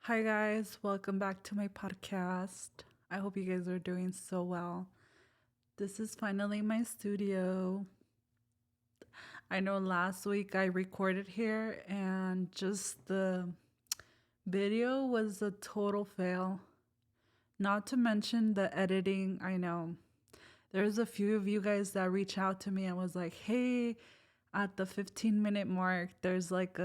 Hi, guys. Welcome back to my podcast. I hope you guys are doing so well. This is finally my studio. I know last week I recorded here and just the video was a total fail. Not to mention the editing. I know there's a few of you guys that reach out to me and was like, hey, at the 15-minute mark, there's like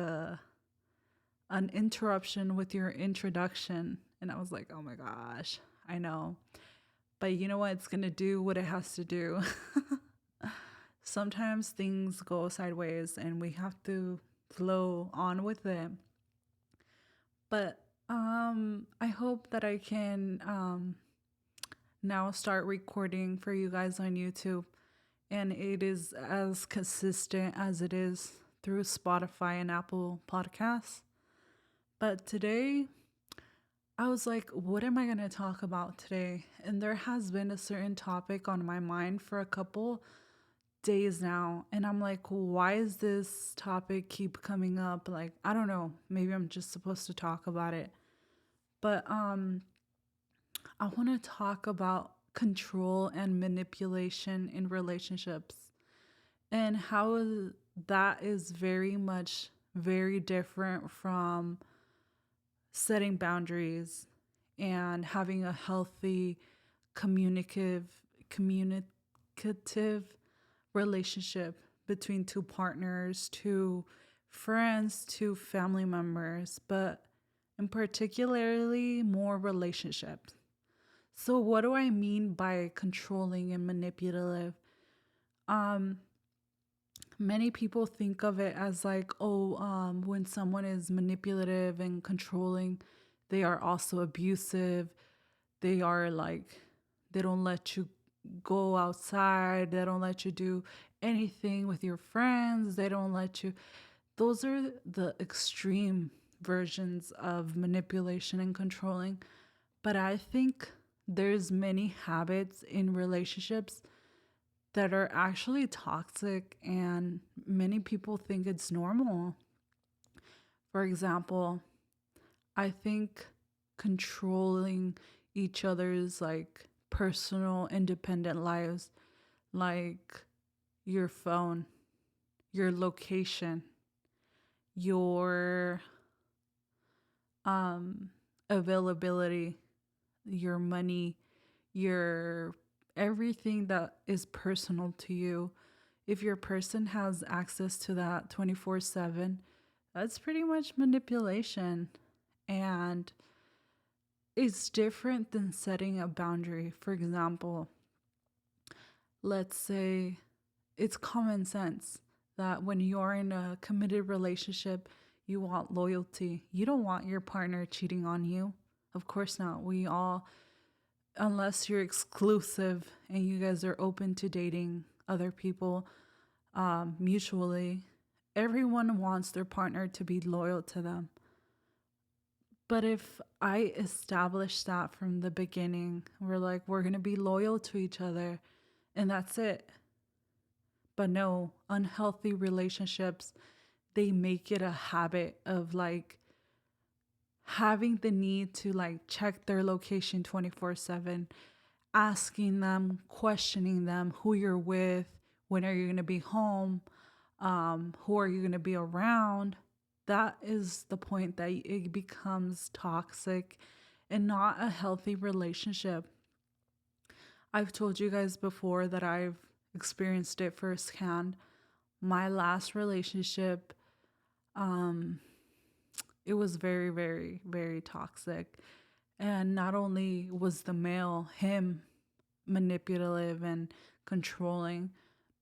an interruption with your introduction. And I was like, oh my gosh, I know. But you know what? It's going to do what it has to do. Sometimes things go sideways and we have to flow on with it. But I hope that I can now start recording for you guys on YouTube. And it is as consistent as it is through Spotify and Apple Podcasts. But today, I was like, what am I going to talk about today? And there has been a certain topic on my mind for a couple days now. And I'm like, why is this topic keep coming up? Like, I don't know. Maybe I'm just supposed to talk about it. But I want to talk about control and manipulation in relationships and how that is very much very different from setting boundaries and having a healthy communicative communicative relationship between two partners, two friends, two family members, but in particularly more relationships. So what do I mean by controlling and manipulative? Um Many people think of it as like, oh, when someone is manipulative and controlling, they are also abusive. They are like, they don't let you go outside. They don't let you do anything with your friends. They don't let you. Those are the extreme versions of manipulation and controlling. But I think there's many habits in relationships that are actually toxic and many people think it's normal. For example, I think controlling each other's like personal independent lives, like your phone, your location, your um availability, your money, your everything that is personal to you. If your person has access to that 24/7, that's pretty much manipulation. And it's different than setting a boundary. For example, let's say it's common sense that when you're in a committed relationship, you want loyalty. You don't want your partner cheating on you. Of course not. We all, unless you're exclusive and you guys are open to dating other people mutually, everyone wants their partner to be loyal to them. But if I establish that from the beginning, we're like, we're going to be loyal to each other and that's it. But no, unhealthy relationships, they make it a habit of like having the need to like check their location 24/7, asking them, questioning them, who you're with, when are you going to be home, who are you going to be around. That is the point that it becomes toxic and not a healthy relationship. I've told you guys before that I've experienced it firsthand. My last relationship, um, it was very, very, very toxic. And not only was the male, him, manipulative and controlling,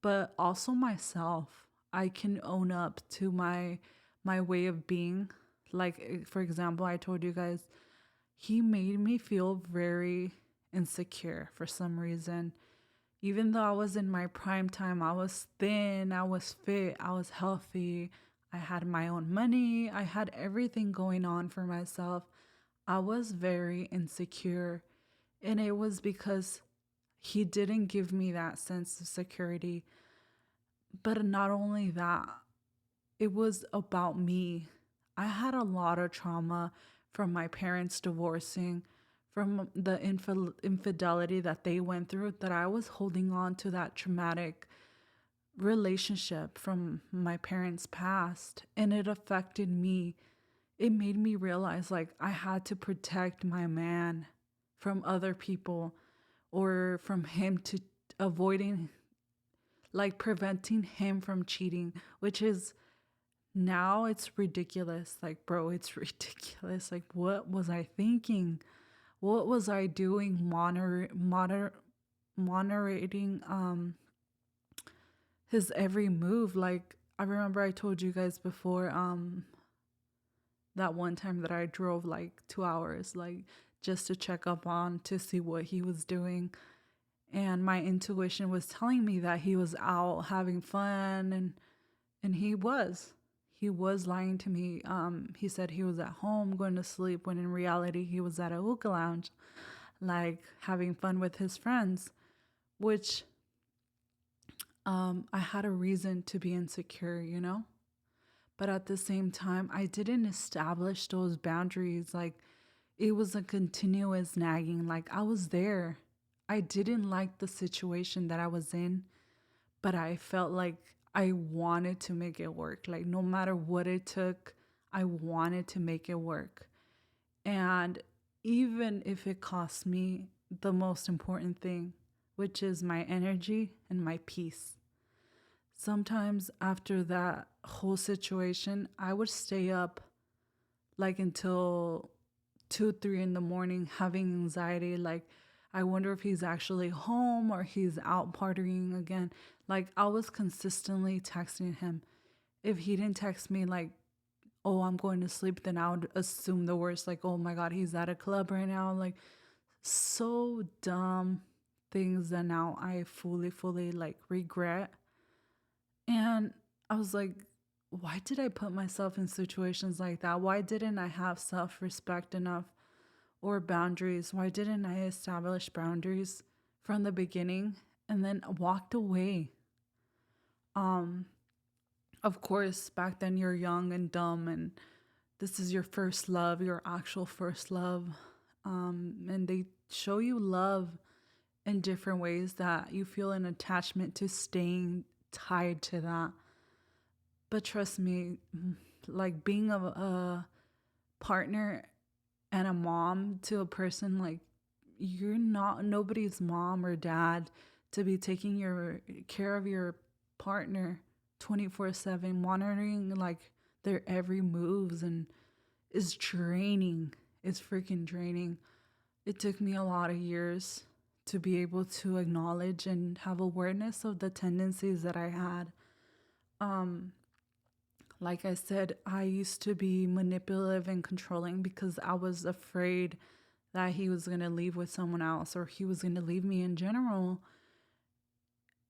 but also myself. I can own up to my way of being. Like for example, I told you guys he made me feel very insecure for some reason. Even though I was in my prime time, I was thin, I was fit, I was healthy, I had my own money, I had everything going on for myself. I was very insecure. And it was because he didn't give me that sense of security. But not only that, it was about me. I had a lot of trauma from my parents divorcing, from the infidelity that they went through, that I was holding on to that traumatic relationship from my parents' past. And it affected me. It made me realize like I had to protect my man from other people, or from him, to avoiding, like preventing him from cheating, which is, now it's ridiculous. Like, bro, it's ridiculous. Like, what was I thinking? What was I doing? Moderating his every move. Like, I remember I told you guys before, that one time that I drove like 2 hours, like just to check up on, to see what he was doing. And my intuition was telling me that he was out having fun, and he was lying to me. He said he was at home going to sleep, when in reality he was at a hookah lounge, like having fun with his friends, which I had a reason to be insecure, you know? But at the same time, I didn't establish those boundaries. Like, it was a continuous nagging. Like, I was there. I didn't like the situation that I was in, but I felt like I wanted to make it work. Like, no matter what it took, I wanted to make it work. And even if it cost me the most important thing, which is my energy and my peace. Sometimes after that whole situation, I would stay up like until 2, 3 in the morning having anxiety. Like, I wonder if he's actually home or he's out partying again. Like, I was consistently texting him. If he didn't text me, like, oh, I'm going to sleep, then I would assume the worst. Like, oh my God, he's at a club right now. Like, so dumb things that now I fully like regret. And I was like, why did I put myself in situations like that? Why didn't I have self respect enough, or boundaries? Why didn't I establish boundaries from the beginning and then walked away? Um, of course, back then you're young and dumb, and this is your first love, your actual first love. And they show you love in different ways that you feel an attachment to staying tied to that. But trust me, like being a partner and a mom to a person, like, you're not nobody's mom or dad to be taking your care of your partner 24/7, monitoring like their every moves, and is draining. It's freaking draining. It took me a lot of years to be able to acknowledge and have awareness of the tendencies that I had. Um, like I said, I used to be manipulative and controlling because I was afraid that he was going to leave with someone else, or he was going to leave me in general.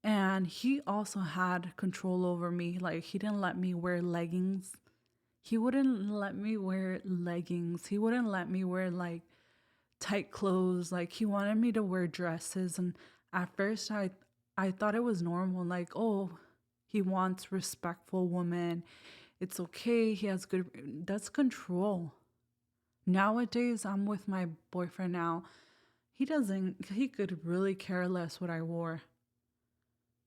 And he also had control over me. Like, he didn't let me wear leggings. He wouldn't let me wear leggings. He wouldn't let me wear like tight clothes. Like, he wanted me to wear dresses. And at first I thought it was normal. Like, oh, he wants respectful women. It's okay. He has good, that's control. Nowadays, I'm with my boyfriend now. He could really care less what I wore.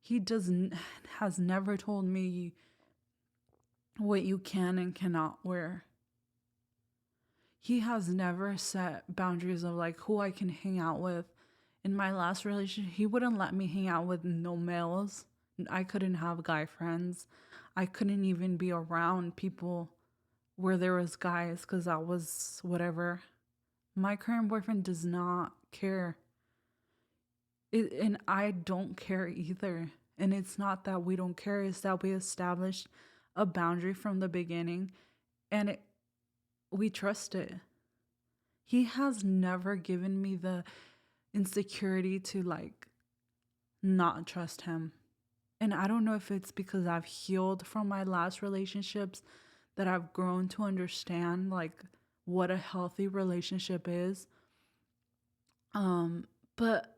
He doesn't, has never told me what you can and cannot wear. He has never set boundaries of like who I can hang out with. In my last relationship, he wouldn't let me hang out with no males. I couldn't have guy friends. I couldn't even be around people where there was guys because I was whatever. My current boyfriend does not care. And I don't care either. And it's not that we don't care, it's that we established a boundary from the beginning, and we trust it. He has never given me the insecurity to like not trust him. And I don't know if it's because I've healed from my last relationships, that I've grown to understand like what a healthy relationship is. But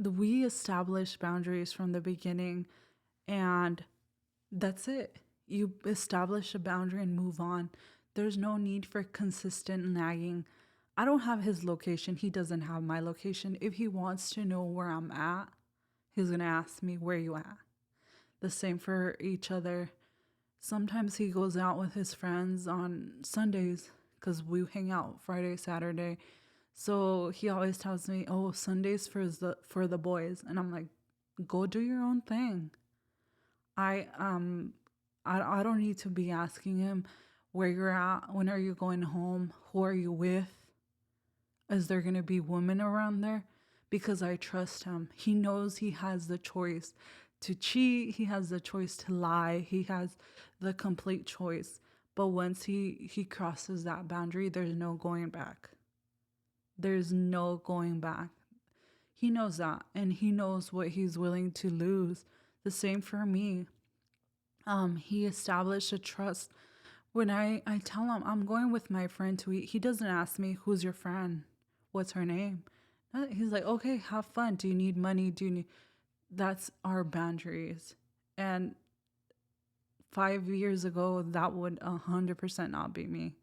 we established boundaries from the beginning, and that's it. You establish a boundary and move on. There's no need for consistent nagging. I don't have his location. He doesn't have my location. If he wants to know where I'm at, he's going to ask me, "Where you at?" The same for each other. Sometimes he goes out with his friends on Sundays because we hang out Friday, Saturday. So he always tells me, "Oh, Sundays for the boys," and I'm like, "Go do your own thing." I um I don't need to be asking him where you're at, when are you going home, who are you with, is there gonna be women around there? Because I trust him. He knows he has the choice to cheat, he has the choice to lie, he has the complete choice. But once he crosses that boundary, there's no going back. There's no going back. He knows that, and he knows what he's willing to lose. The same for me. He established a trust. When I tell him I'm going with my friend to eat, he doesn't ask me, "Who's your friend? What's her name?" He's like, "Okay, have fun. Do you need money? Do you need..." That's our boundaries. And 5 years ago, that would 100% not be me.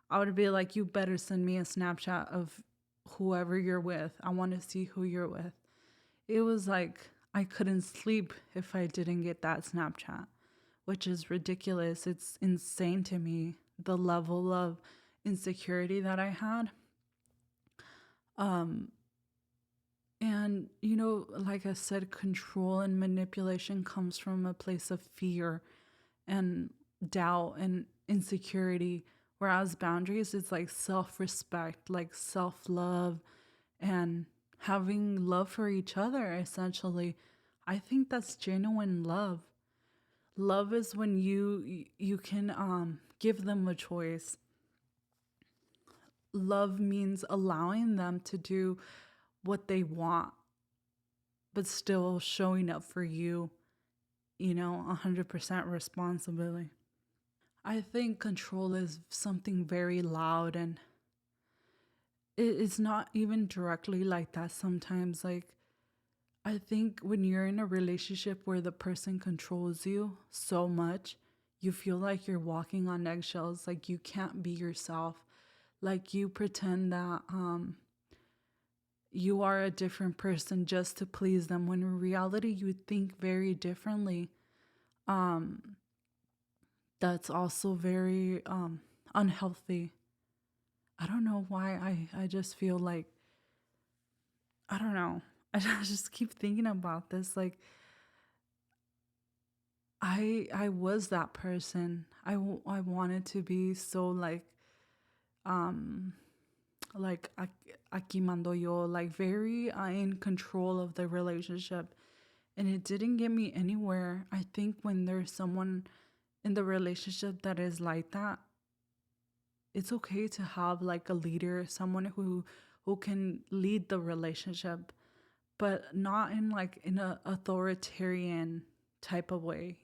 I would be like, "You better send me a Snapchat of whoever you're with. I want to see who you're with." It was like I couldn't sleep if I didn't get that Snapchat, which is ridiculous. It's insane to me, the level of insecurity that I had. Um, and, like I said, control and manipulation comes from a place of fear and doubt and insecurity. Whereas boundaries is like self respect, like self love, and having love for each other, essentially. I think that's genuine love. Love is when you can give them a choice. Love means allowing them to do what they want, but still showing up for you, 100% responsibility. I think control is something very loud, and it's not even directly like that sometimes. Like, I think when you're in a relationship where the person controls you so much, you feel like you're walking on eggshells, like you can't be yourself. Like you pretend that you are a different person just to please them, when in reality you think very differently. Um, that's also very unhealthy. I don't know why I just feel like, I don't know. I just keep thinking about this. Like I was that person. I wanted to be so um like aquí mando yo, like very in control of the relationship, and it didn't get me anywhere. I think when there's someone in the relationship that is like that, it's okay to have like a leader, someone who can lead the relationship, but not in like in a authoritarian type of way,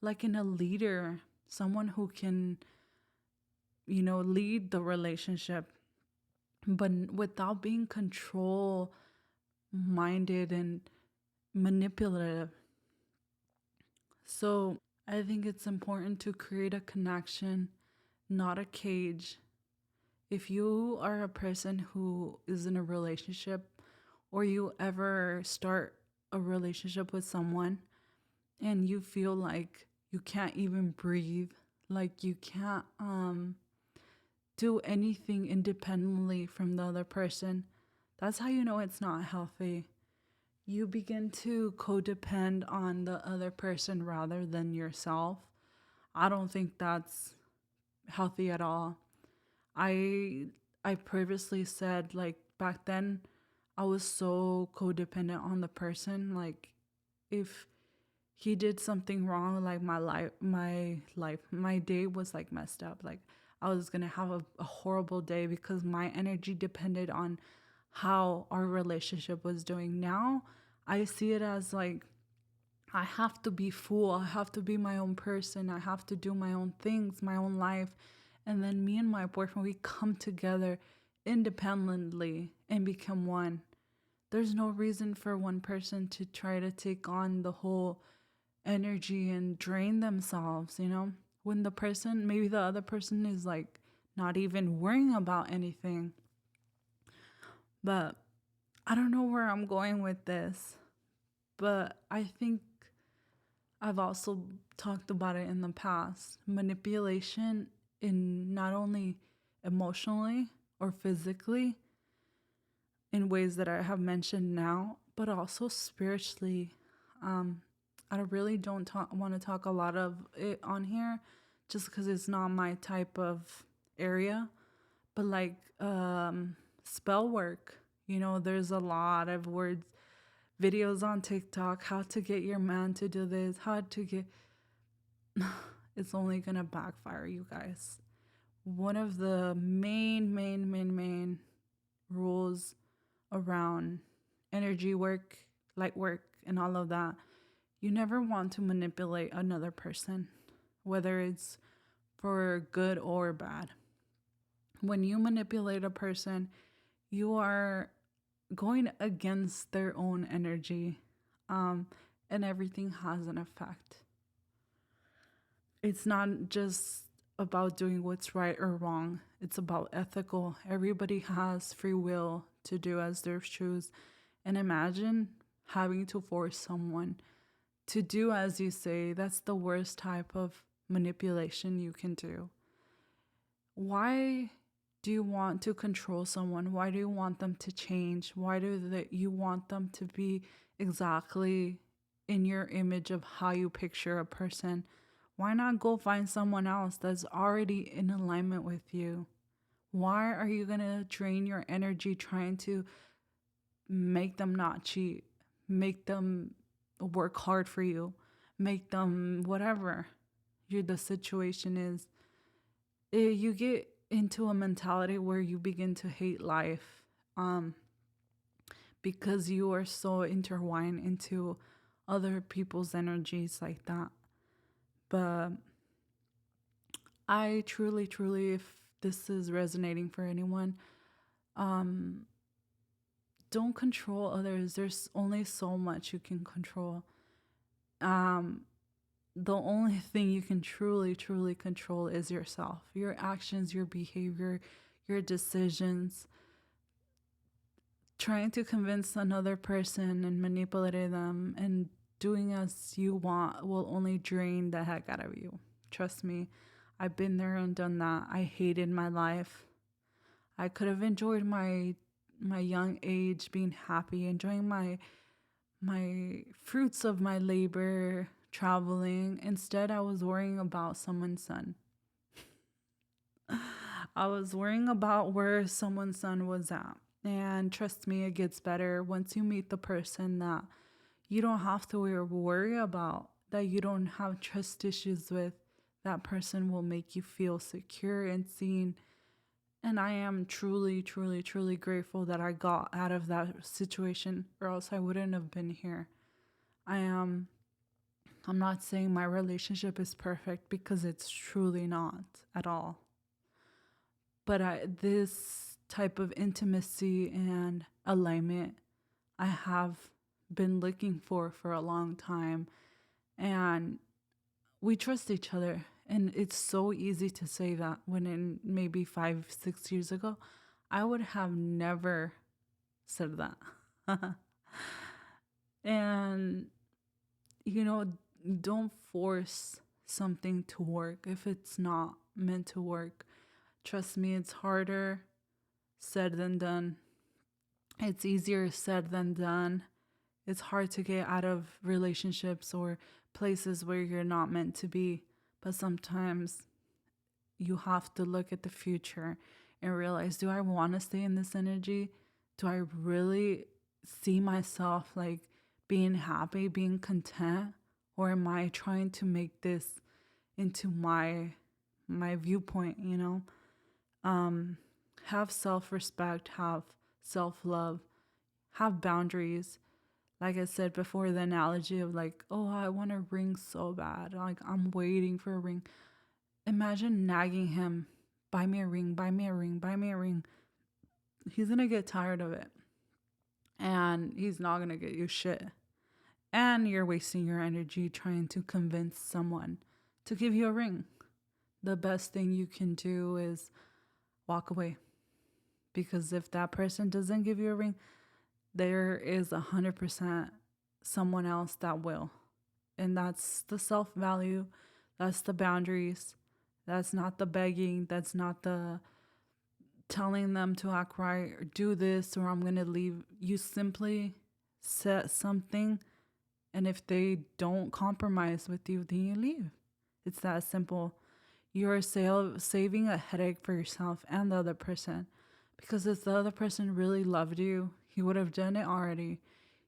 like in a leader, someone who can, lead the relationship, but without being control minded and manipulative. So I think it's important to create a connection, not a cage. If you are a person who is in a relationship, or you ever start a relationship with someone and you feel like you can't even breathe, like you can't do anything independently from the other person, that's how you know it's not healthy. You begin to codepend on the other person rather than yourself. I don't think that's healthy at all. I I previously said, like, back then I was so codependent on the person. Like, if he did something wrong, like my day was like messed up. Like, I was gonna have a horrible day because my energy depended on how our relationship was doing. Now I see it as like, I have to be full, I have to be my own person, I have to do my own things, my own life. And then me and my boyfriend, we come together independently and become one. There's no reason for one person to try to take on the whole energy and drain themselves. when the person, maybe the other person is like not even worrying about anything. But I don't know where I'm going with this, but I think I've also talked about it in the past. Manipulation in not only emotionally or physically in ways that I have mentioned now, but also spiritually. Um, I really don't want to talk a lot of it on here just because it's not my type of area. But like spell work, there's a lot of words, videos on TikTok, how to get your man to do this, how to get. It's only going to backfire, you guys. One of the main rules around energy work, light work, and all of that, you never want to manipulate another person, whether it's for good or bad. When you manipulate a person, you are going against their own energy, and everything has an effect. It's not just about doing what's right or wrong, it's about ethical. Everybody has free will to do as they choose. And imagine having to force someone to do as you say. That's the worst type of manipulation you can do. Why do you want to control someone? Why do you want them to change? Why do you want them to be exactly in your image of how you picture a person? Why not go find someone else that's already in alignment with you? Why are you going to drain your energy trying to make them not cheat, make them work hard for you, make them whatever the situation is? You get into a mentality where you begin to hate life, because you are so intertwined into other people's energies like that. But I truly, if this is resonating for anyone, um, don't control others. There's only so much you can control. Um, the only thing you can truly control is yourself, your actions, your behavior, your decisions. Trying to convince another person and manipulating them and doing as you want will only drain the heck out of you. Trust me, I've been there and done that. I hated my life. I could have enjoyed my young age, being happy, enjoying my fruits of my labor, traveling. Instead, I was worrying about someone's son. I was worrying about where someone's son was at. And trust me, it gets better once you meet the person that you don't have to worry about, that you don't have trust issues with. That person will make you feel secure and seen. And I am truly grateful that I got out of that situation, or else I wouldn't have been here. I'm not saying my relationship is perfect because it's truly not at all. But this type of intimacy and alignment I have been looking for a long time. And we trust each other. And it's so easy to say that when in maybe 5, 6 years ago, I would have never said that. And, don't force something to work if it's not meant to work. Trust me, it's harder said than done. It's easier said than done. It's hard to get out of relationships or places where you're not meant to be. But sometimes you have to look at the future and realize, do I want to stay in this energy? Do I really see myself like being happy, being content? Or am I trying to make this into my viewpoint, Have self-respect, have self-love, have boundaries. Like I said before, the analogy of like, oh, I want a ring so bad. Like, I'm waiting for a ring. Imagine nagging him, buy me a ring, buy me a ring, buy me a ring. He's going to get tired of it. And he's not going to get you shit. And you're wasting your energy trying to convince someone to give you a ring. the best thing you can do is walk away. Because if that person doesn't give you a ring, there is 100% someone else that will. And that's the self value, that's the boundaries, that's not the begging, that's not the telling them to act right or do this or I'm going to leave. You simply set something, and if they don't compromise with you, then you leave. It's that simple. You're saving a headache for yourself and the other person. Because if the other person really loved you, he would have done it already.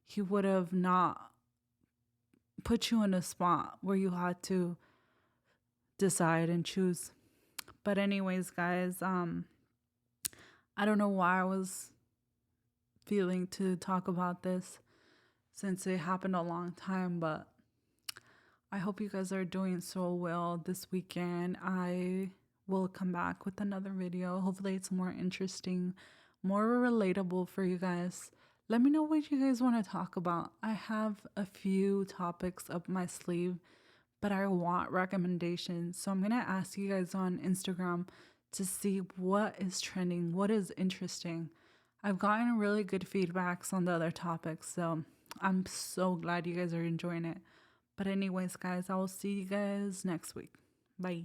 He would have not put you in a spot where you had to decide and choose. But anyways, guys, I don't know why I was feeling to talk about this since it happened a long time, but I hope you guys are doing so well this weekend. I will come back with another video. Hopefully it's more interesting, more relatable for you guys. Let me know what you guys want to talk about. I have a few topics up my sleeve, but I want recommendations. So I'm going to ask you guys on Instagram to see what is trending, what is interesting. I've gotten really good feedbacks on the other topics, so I'm so glad you guys are enjoying it. But anyways, guys, I will see you guys next week. Bye.